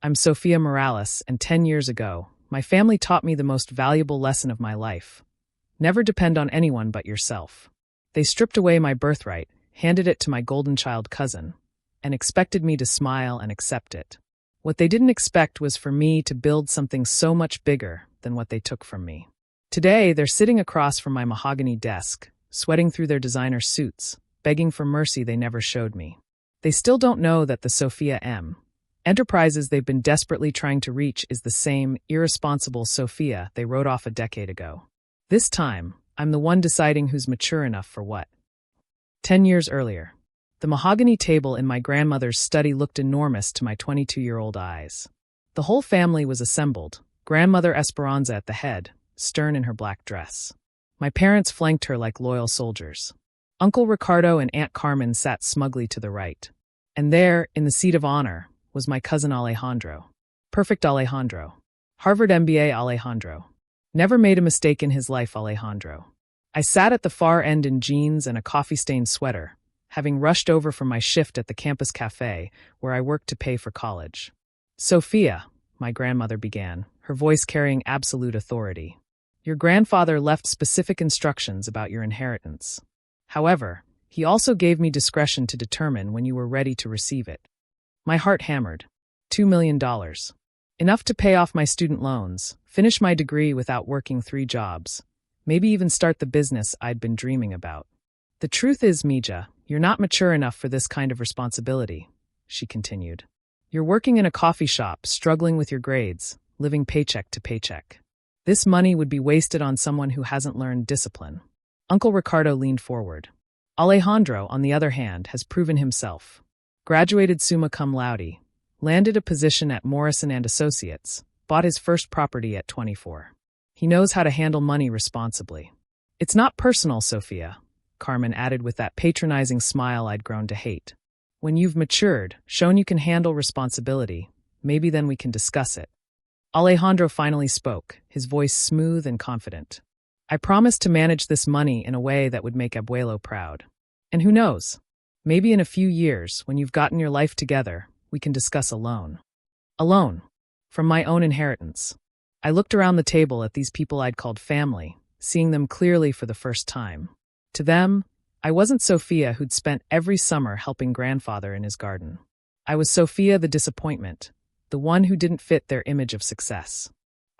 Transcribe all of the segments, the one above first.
I'm Sophia Morales, and 10 years ago, my family taught me the most valuable lesson of my life. Never depend on anyone but yourself. They stripped away my birthright, handed it to my golden child cousin, and expected me to smile and accept it. What they didn't expect was for me to build something so much bigger than what they took from me. Today, they're sitting across from my mahogany desk, sweating through their designer suits, begging for mercy they never showed me. They still don't know that the Sophia M. enterprises they've been desperately trying to reach is the same irresponsible Sophia they wrote off a decade ago. This time, I'm the one deciding who's mature enough for what. 10 years earlier, the mahogany table in my grandmother's study looked enormous to my 22-year-old eyes. The whole family was assembled, Grandmother Esperanza at the head, stern in her black dress. My parents flanked her like loyal soldiers. Uncle Ricardo and Aunt Carmen sat smugly to the right. And there, in the seat of honor, was my cousin Alejandro. Perfect Alejandro. Harvard MBA Alejandro. Never made a mistake in his life, Alejandro. I sat at the far end in jeans and a coffee-stained sweater, having rushed over from my shift at the campus cafe where I worked to pay for college. Sophia, my grandmother began, her voice carrying absolute authority. Your grandfather left specific instructions about your inheritance. However, he also gave me discretion to determine when you were ready to receive it. My heart hammered. $2 million. Enough to pay off my student loans, finish my degree without working 3 jobs, maybe even start the business I'd been dreaming about. The truth is, Mija, you're not mature enough for this kind of responsibility, she continued. You're working in a coffee shop, struggling with your grades, living paycheck to paycheck. This money would be wasted on someone who hasn't learned discipline. Uncle Ricardo leaned forward. Alejandro, on the other hand, has proven himself. Graduated summa cum laude, landed a position at Morrison & Associates, bought his first property at 24. He knows how to handle money responsibly. It's not personal, Sophia, Carmen added with that patronizing smile I'd grown to hate. When you've matured, shown you can handle responsibility, maybe then we can discuss it. Alejandro finally spoke, his voice smooth and confident. I promised to manage this money in a way that would make Abuelo proud. And who knows? Maybe in a few years, when you've gotten your life together, we can discuss a loan. A loan. From my own inheritance. I looked around the table at these people I'd called family, seeing them clearly for the first time. To them, I wasn't Sophia who'd spent every summer helping grandfather in his garden. I was Sophia the disappointment, the one who didn't fit their image of success.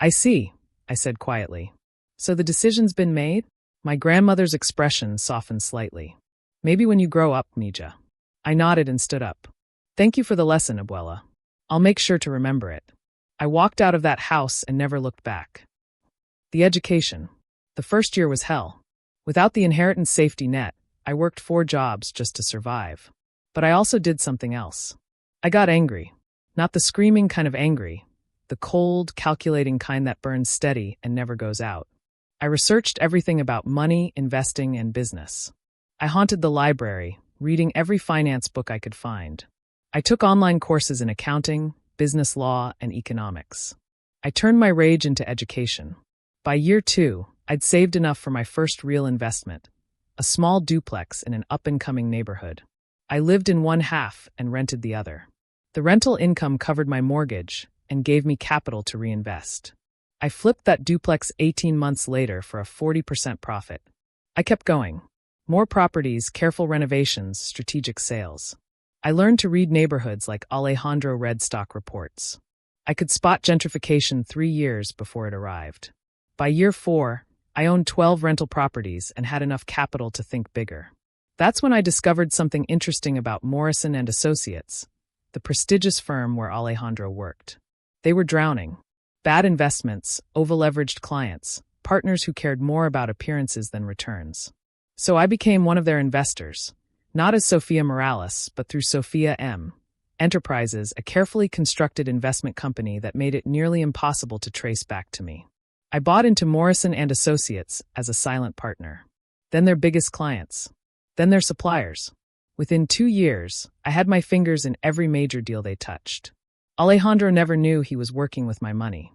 I see, I said quietly. So the decision's been made? My grandmother's expression softened slightly. Maybe when you grow up, Mija. I nodded and stood up. Thank you for the lesson, Abuela. I'll make sure to remember it. I walked out of that house and never looked back. The education. The first year was hell. Without the inheritance safety net, I worked 4 jobs just to survive. But I also did something else. I got angry. Not the screaming kind of angry, the cold, calculating kind that burns steady and never goes out. I researched everything about money, investing, and business. I haunted the library, reading every finance book I could find. I took online courses in accounting, business law, and economics. I turned my rage into education. By year 2, I'd saved enough for my first real investment, a small duplex in an up-and-coming neighborhood. I lived in one half and rented the other. The rental income covered my mortgage and gave me capital to reinvest. I flipped that duplex 18 months later for a 40% profit. I kept going. More properties, careful renovations, strategic sales. I learned to read neighborhoods like Alejandro read stock reports. I could spot gentrification 3 years before it arrived. By year 4, I owned 12 rental properties and had enough capital to think bigger. That's when I discovered something interesting about Morrison & Associates, the prestigious firm where Alejandro worked. They were drowning. Bad investments, over-leveraged clients, partners who cared more about appearances than returns. So I became one of their investors, not as Sophia Morales, but through Sophia M. Enterprises, a carefully constructed investment company that made it nearly impossible to trace back to me. I bought into Morrison & Associates as a silent partner. Then their biggest clients. Then their suppliers. Within 2 years, I had my fingers in every major deal they touched. Alejandro never knew he was working with my money.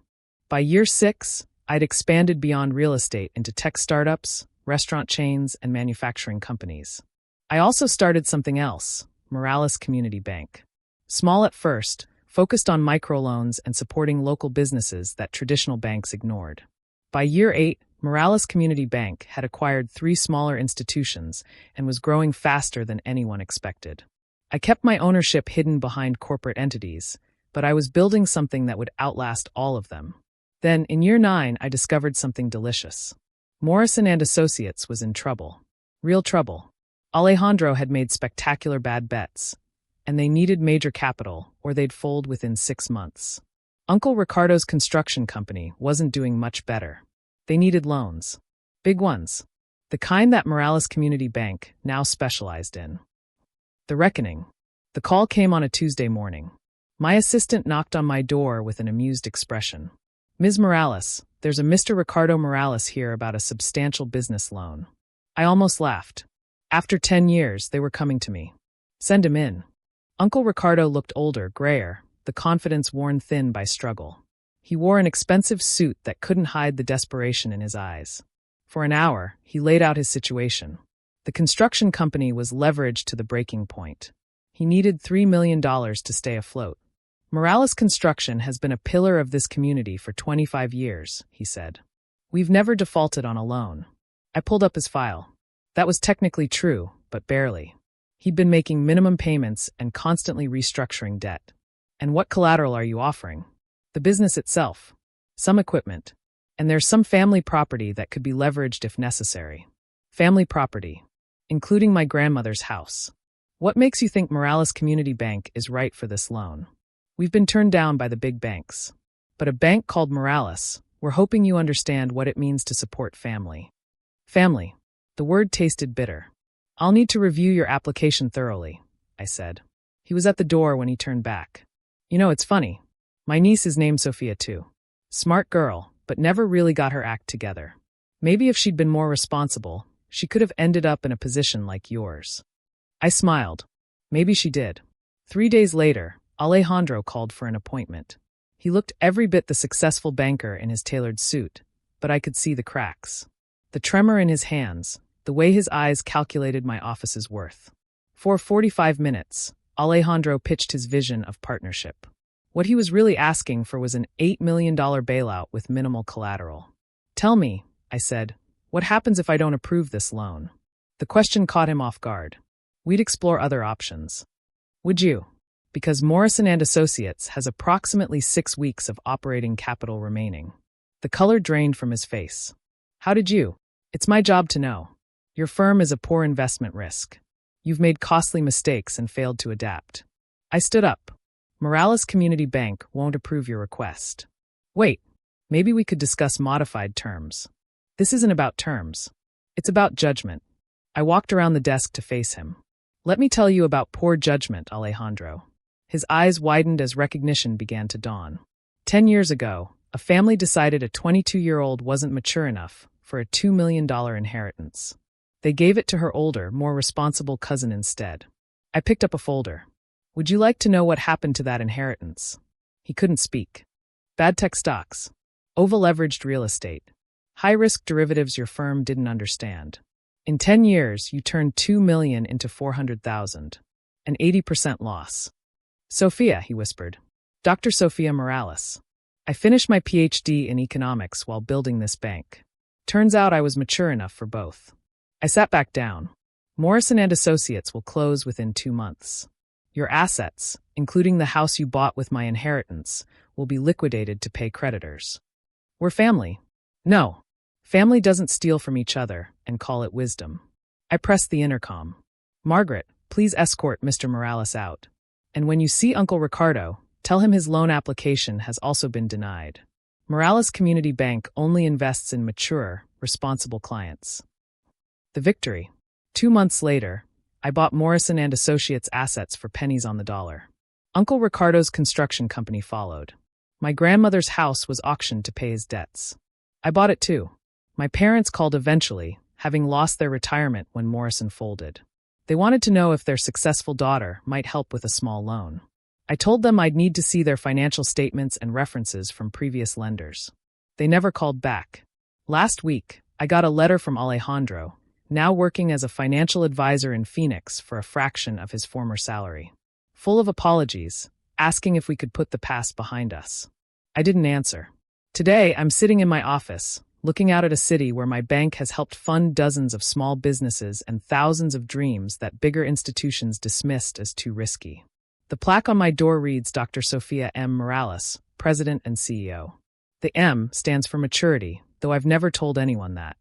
By year 6, I'd expanded beyond real estate into tech startups, restaurant chains, and manufacturing companies. I also started something else, Morales Community Bank. Small at first, focused on microloans and supporting local businesses that traditional banks ignored. By year 8, Morales Community Bank had acquired 3 smaller institutions and was growing faster than anyone expected. I kept my ownership hidden behind corporate entities, but I was building something that would outlast all of them. Then, in year 9, I discovered something delicious. Morrison and Associates was in trouble. Real trouble. Alejandro had made spectacular bad bets, and they needed major capital or they'd fold within 6 months. Uncle Ricardo's construction company wasn't doing much better. They needed loans. Big ones. The kind that Morales Community Bank now specialized in. The reckoning. The call came on a Tuesday morning. My assistant knocked on my door with an amused expression. "Ms. Morales, there's a Mr. Ricardo Morales here about a substantial business loan." I almost laughed. After 10 years, they were coming to me. "Send him in." Uncle Ricardo looked older, grayer, the confidence worn thin by struggle. He wore an expensive suit that couldn't hide the desperation in his eyes. For an hour, he laid out his situation. The construction company was leveraged to the breaking point. He needed $3 million to stay afloat. "Morales Construction has been a pillar of this community for 25 years, he said. "We've never defaulted on a loan." I pulled up his file. That was technically true, but barely. He'd been making minimum payments and constantly restructuring debt. "And what collateral are you offering?" "The business itself. Some equipment. And there's some family property that could be leveraged if necessary." "Family property. Including my grandmother's house. What makes you think Morales Community Bank is right for this loan?" "We've been turned down by the big banks. But a bank called Morales, we're hoping you understand what it means to support family." "Family." The word tasted bitter. "I'll need to review your application thoroughly," I said. He was at the door when he turned back. "You know, it's funny. My niece is named Sophia too. Smart girl, but never really got her act together. Maybe if she'd been more responsible, she could have ended up in a position like yours." I smiled. Maybe she did. 3 days later, Alejandro called for an appointment. He looked every bit the successful banker in his tailored suit, but I could see the cracks. The tremor in his hands, the way his eyes calculated my office's worth. For 45 minutes, Alejandro pitched his vision of partnership. What he was really asking for was an $8 million bailout with minimal collateral. "Tell me," I said, "what happens if I don't approve this loan?" The question caught him off guard. "We'd explore other options." "Would you?" "Because Morrison and Associates has approximately 6 weeks of operating capital remaining." The color drained from his face. "How did you?" "It's my job to know. Your firm is a poor investment risk. You've made costly mistakes and failed to adapt." I stood up. "Morales Community Bank won't approve your request." "Wait, maybe we could discuss modified terms." "This isn't about terms. It's about judgment." I walked around the desk to face him. "Let me tell you about poor judgment, Alejandro." His eyes widened as recognition began to dawn. 10 years ago, a family decided a 22-year-old wasn't mature enough for a $2 million inheritance. They gave it to her older, more responsible cousin instead. I picked up a folder. "Would you like to know what happened to that inheritance?" He couldn't speak. "Bad tech stocks. Over-leveraged real estate. High-risk derivatives your firm didn't understand. In 10 years, you turned $2 million into $400,000. An 80% loss." "Sophia," he whispered. "Dr. Sophia Morales. I finished my PhD in economics while building this bank. Turns out I was mature enough for both." I sat back down. "Morrison and Associates will close within 2 months. Your assets, including the house you bought with my inheritance, will be liquidated to pay creditors." "We're family." "No. Family doesn't steal from each other and call it wisdom." I pressed the intercom. "Margaret, please escort Mr. Morales out. And when you see Uncle Ricardo, tell him his loan application has also been denied. Morales Community Bank only invests in mature, responsible clients." The victory. 2 months later, I bought Morrison and Associates assets for pennies on the dollar. Uncle Ricardo's construction company followed. My grandmother's house was auctioned to pay his debts. I bought it too. My parents called eventually, having lost their retirement when Morrison folded. They wanted to know if their successful daughter might help with a small loan. I told them I'd need to see their financial statements and references from previous lenders. They never called back. Last week, I got a letter from Alejandro, now working as a financial advisor in Phoenix for a fraction of his former salary. Full of apologies, asking if we could put the past behind us. I didn't answer. Today, I'm sitting in my office, looking out at a city where my bank has helped fund dozens of small businesses and thousands of dreams that bigger institutions dismissed as too risky. The plaque on my door reads Dr. Sophia M. Morales, President and CEO. The M stands for maturity, though I've never told anyone that.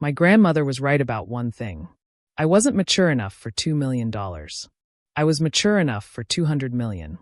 My grandmother was right about one thing. I wasn't mature enough for $2 million. I was mature enough for $200 million.